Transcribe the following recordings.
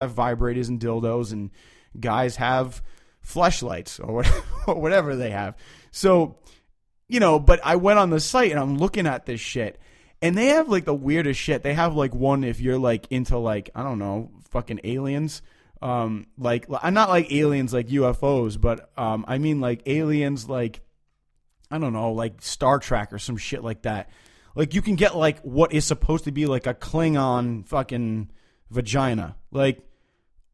have vibrators and dildos, and guys have fleshlights or whatever they have. So, but I went on the site and I'm looking at this shit, and they have like the weirdest shit. They have like one if you're like into like, I don't know, fucking aliens. Like not like aliens like UFOs, but I mean like aliens like, I don't know, like Star Trek or some shit like that. Like you can get like what is supposed to be like a Klingon fucking vagina. Like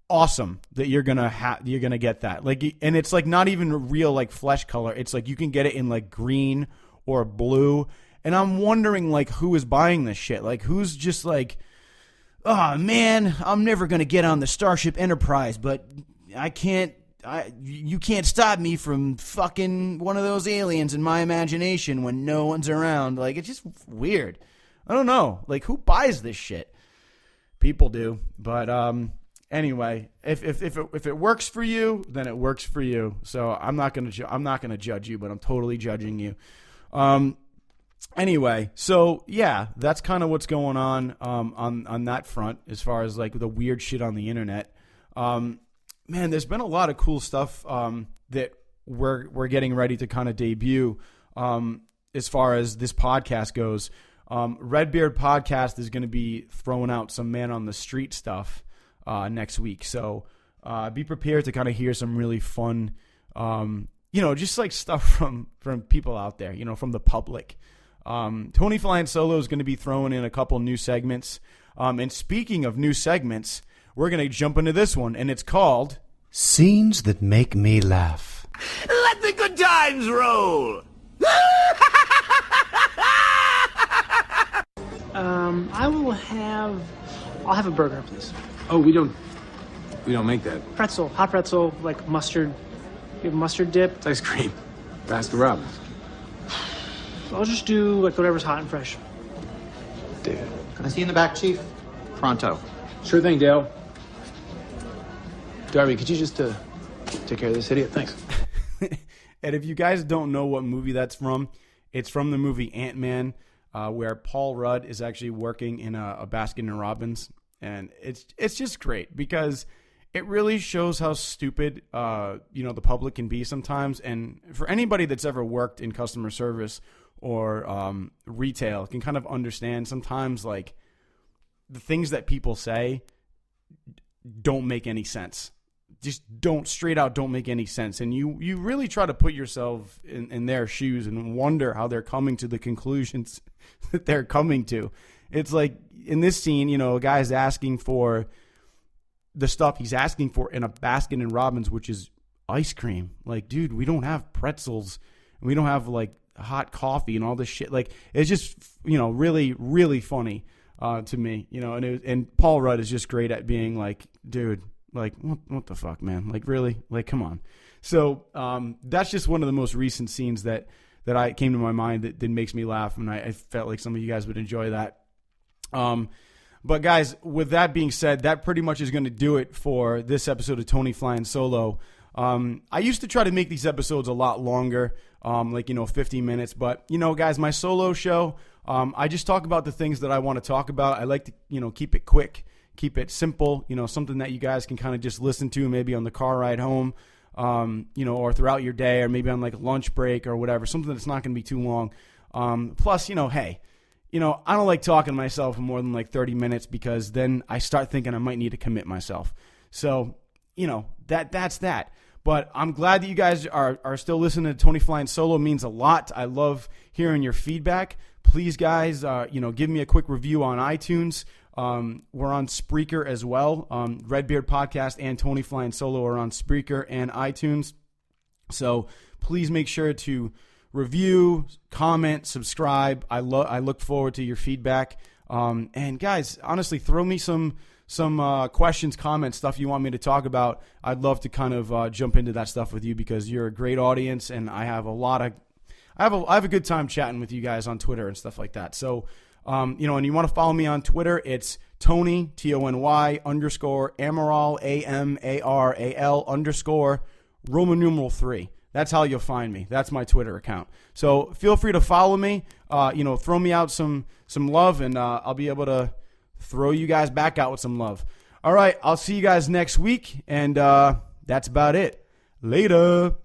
awesome that you're gonna get that. Like, and it's like not even real like flesh color. It's like you can get it in like green or blue. And I'm wondering like who is buying this shit? Like who's just like, oh man, I'm never gonna get on the Starship Enterprise, but you can't stop me from fucking one of those aliens in my imagination when no one's around. Like, it's just weird. I don't know. Like, who buys this shit? People do. But anyway, if it works for you, then it works for you. So I'm not gonna judge you, but I'm totally judging you. Anyway, so yeah, that's kind of what's going on that front as far as like the weird shit on the internet. Man, there's been a lot of cool stuff that we're getting ready to kind of debut as far as this podcast goes. Redbeard Podcast is going to be throwing out some man on the street stuff next week. So be prepared to kind of hear some really fun, just like stuff from people out there, from the public. Tony Flyin Solo is going to be throwing in a couple new segments. And speaking of new segments, we're going to jump into this one, and it's called Scenes That Make Me Laugh. Let the good times roll! I'll have a burger, please. Oh, we don't make that. Pretzel, hot pretzel, like mustard. You have mustard dip? It's ice cream. Baskin Robbins. I'll just do like whatever's hot and fresh. Dude. Can I see you in the back, Chief? Pronto. Sure thing, Dale. Darby, could you just take care of this idiot? Thanks. And if you guys don't know what movie that's from, it's from the movie Ant-Man, where Paul Rudd is actually working in a Baskin Robbins. And it's just great because it really shows how stupid, the public can be sometimes. And for anybody that's ever worked in customer service or retail can kind of understand sometimes like the things that people say don't make any sense. Just don't make any sense. And you really try to put yourself in their shoes and wonder how they're coming to the conclusions that they're coming to. It's like in this scene, a guy's asking for the stuff he's asking for in a Baskin and Robbins, which is ice cream. Like, dude, we don't have pretzels and we don't have like hot coffee and all this shit. Like, it's just, really, really funny to me, and Paul Rudd is just great at being like, dude, like, what the fuck, man? Like, really? Like, come on. So that's just one of the most recent scenes that I came to my mind that makes me laugh, and I felt like some of you guys would enjoy that. But guys, with that being said, that pretty much is going to do it for this episode of Tony Flyin Solo. I used to try to make these episodes a lot longer, 50 minutes. But, guys, my solo show, I just talk about the things that I want to talk about. I like to, keep it quick, keep it simple, something that you guys can kind of just listen to maybe on the car ride home, or throughout your day, or maybe on like lunch break or whatever, something that's not going to be too long. Plus, hey, I don't like talking to myself for more than like 30 minutes because then I start thinking I might need to commit myself. So, that's that. But I'm glad that you guys are still listening to Tony Flyin Solo. It means a lot. I love hearing your feedback. Please, guys, give me a quick review on iTunes. We're on Spreaker as well. Redbeard Podcast and Tony Flyin Solo are on Spreaker and iTunes. So please make sure to review, comment, subscribe. I look forward to your feedback. And guys, honestly, throw me some questions, comments, stuff you want me to talk about. I'd love to kind of jump into that stuff with you because you're a great audience, and I have a good time chatting with you guys on Twitter and stuff like that. So, and you want to follow me on Twitter, it's Tony, Tony _ Amaral, AMARAL _ Roman numeral 3. That's how you'll find me. That's my Twitter account. So feel free to follow me. Throw me out some love, and I'll be able to throw you guys back out with some love. All right, I'll see you guys next week, and that's about it. Later.